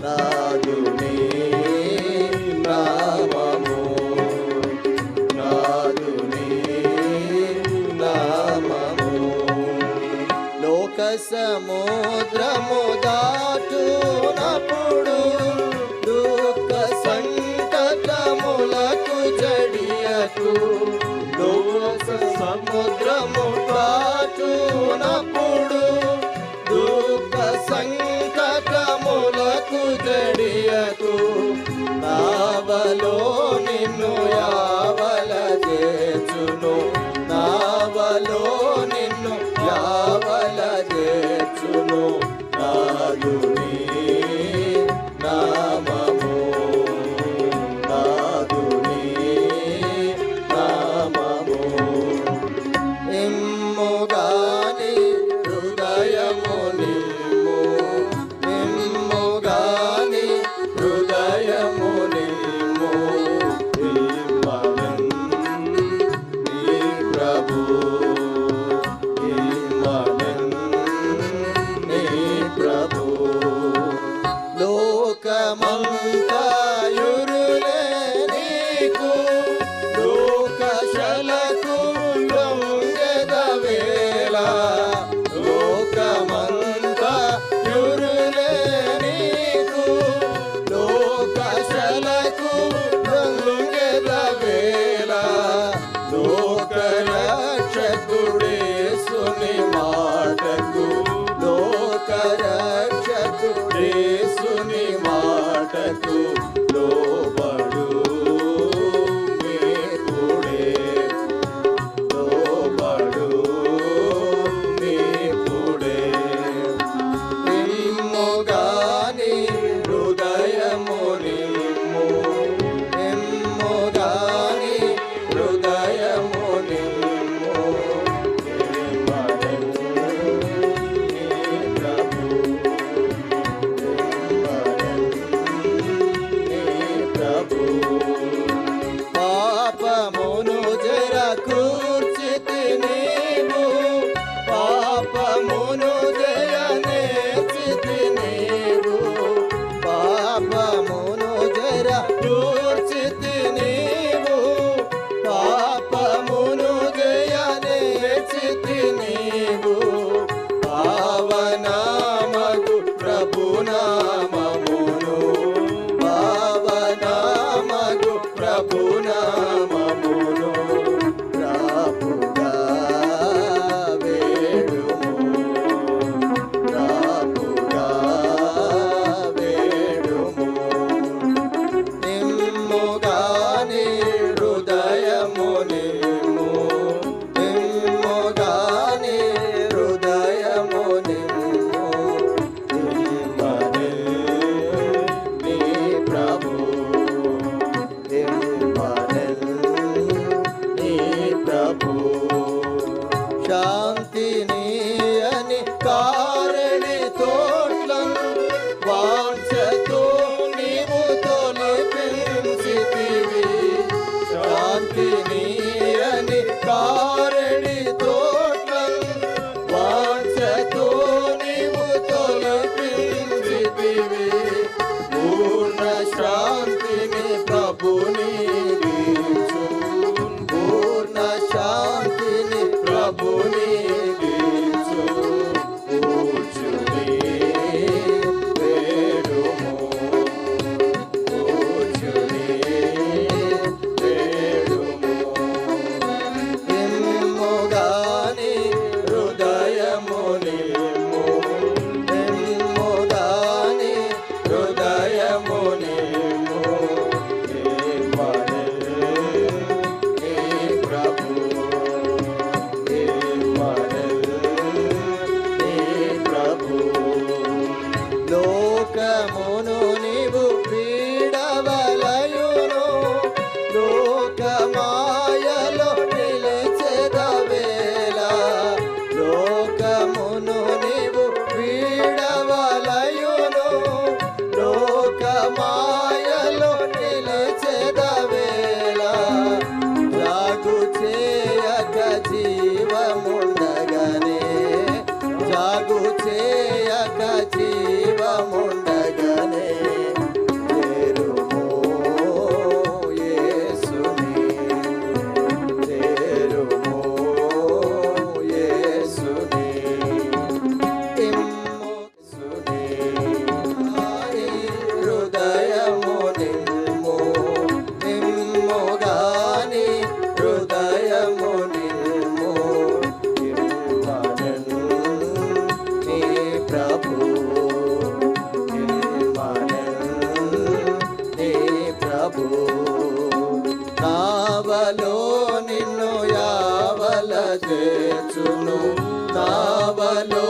నాదుని నామము, నాదుని నామము. లోక సముద్రము దాటునప్పుడు దుఃఖ సంకటములకు జడియకు, లోక సముద్రము దాటునప్పుడు దుఃఖ సంకటములకు జడియకు, నావలో నిన్ను యావల చేర్చును, నావలో నిన్ను యావల చేర్చును. నాదుని నామము, నాదుని నామము. నిమ్ముగాని హృదయము నిమ్ము, నిమ్ముగాని హృదయము నిమ్ము. ఇమ్మనన్ నీ ప్రభు, ఇమ్మనన్ నీ ప్రభు. లోకమంతయురులే నీకు, లోకశలకు లొంగెదవేళ, లోకమంతయురులే నీకు, లోకశలకు లొంగెదవేళ. లోకరక్షకుడేసుని మాటకు, లోకరక్షకుడేసుని మాటకు లోబడు నీకుడే, లోబడు నీకుడే. నిమ్ముగాని హృదయము నిమ్ము, నిమ్ముగాని హృదయము నిమ్ము. ఇమ్మనన్ నీ ప్రభు, ఇమ్మనన్ నీ ప్రభు. పాపమును జర కూర్చితి నీవు, పాపమును జయనేర్చితి నీవు, పాపమును జర కూర్చితి నీవు, పాపమును జయనేర్చితి నీవు. పావనామగు ప్రభునామమును, పావనామగు ప్రభునామమును రాపుగా వేడుము, రాపుగా వేడుము. నిమ్ముగాని హృదయము నిమ్ము, నిమ్ముగాని హృదయము నిమ్ము. ఇమ్మనన్ నీ ప్రభు, ఇమ్మనన్ నీ ప్రభు. శాంతిని అని కారణి తోట్లం వాంఛతో నీవు తొలిపించితివి, శాంతిని అని కారణి తోట్లం వాంఛతో నీవు తొలిపించితివి. పూర్ణ శాంతిని ప్రభుని గీచు, పూర్ణ శాంతిని ప్రభుని గీచు. కూర్చుని వేడుము, చేర్చును నావలో